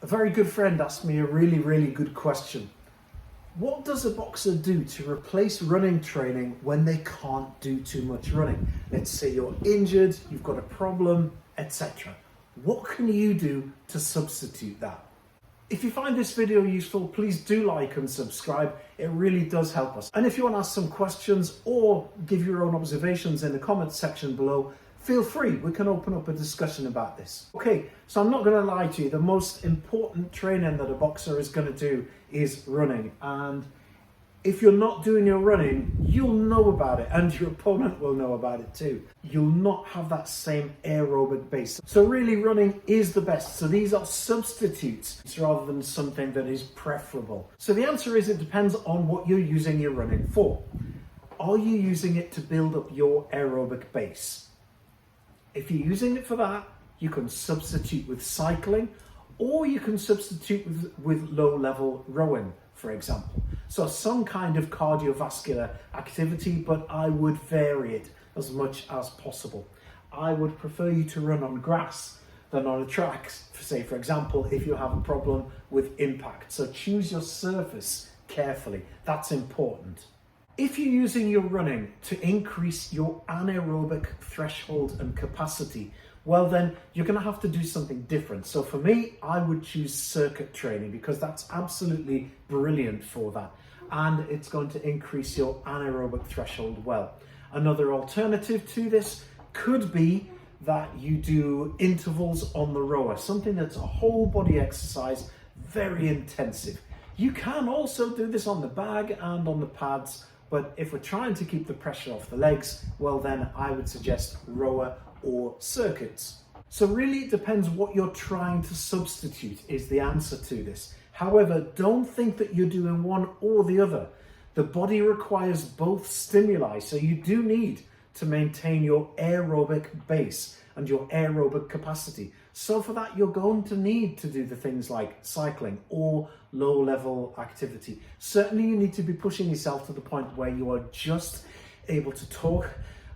A very good friend asked me a really good question. What does a boxer do to replace running training when they can't do too much running? Let's say you're injured, you've got a problem, etc. What can you do to substitute that? If you find this video useful, please do like and subscribe. It really does help us. And if you want to ask some questions or give your own observations in the comments section below, feel free. We can open up a discussion about this. Okay, so I'm not going to lie to you. The most important training that a boxer is going to do is running. And if you're not doing your running, you'll know about it, and your opponent will know about it too. You'll not have that same aerobic base. So really, running is the best. So these are substitutes rather than something that is preferable. So the answer is it depends on what you're using your running for. Are you using it to build up your aerobic base? If you're using it for that, you can substitute with cycling, or you can substitute with low-level rowing, for example. So some kind of cardiovascular activity, but I would vary it as much as possible. I would prefer you to run on grass than on a track, say, for example, if you have a problem with impact. So choose your surface carefully. That's important. If you're using your running to increase your anaerobic threshold and capacity, well then you're going to have to do something different. So for me, I would choose circuit training because that's absolutely brilliant for that. And it's going to increase your anaerobic threshold well. Another alternative to this could be that you do intervals on the rower, something that's a whole body exercise, very intensive. You can also do this on the bag and on the pads, but if we're trying to keep the pressure off the legs, well then I would suggest rower or circuits. So really it depends what you're trying to substitute is the answer to this. However, don't think that you're doing one or the other. The body requires both stimuli, so you do need to maintain your aerobic base and your aerobic capacity. So for that, you're going to need to do the things like cycling or low-level activity. Certainly you need to be pushing yourself to the point where you are just able to talk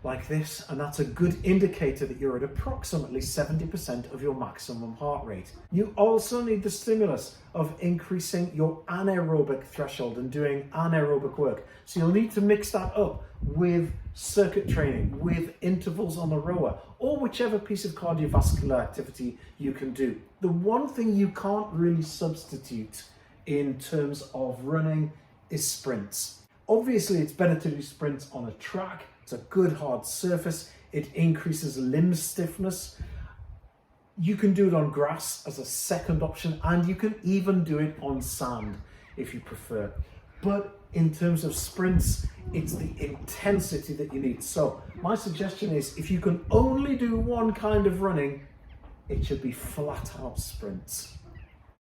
like this, and that's a good indicator that you're at approximately 70% of your maximum heart rate. You also need the stimulus of increasing your anaerobic threshold and doing anaerobic work. So you'll need to mix that up with circuit training, with intervals on the rower, or whichever piece of cardiovascular activity you can do. The one thing you can't really substitute in terms of running is sprints. Obviously, it's better to do sprints on a track. It's a good hard surface. It increases limb stiffness. You can do it on grass as a second option, and you can even do it on sand if you prefer. But in terms of sprints, it's the intensity that you need. So my suggestion is if you can only do one kind of running, it should be flat out sprints.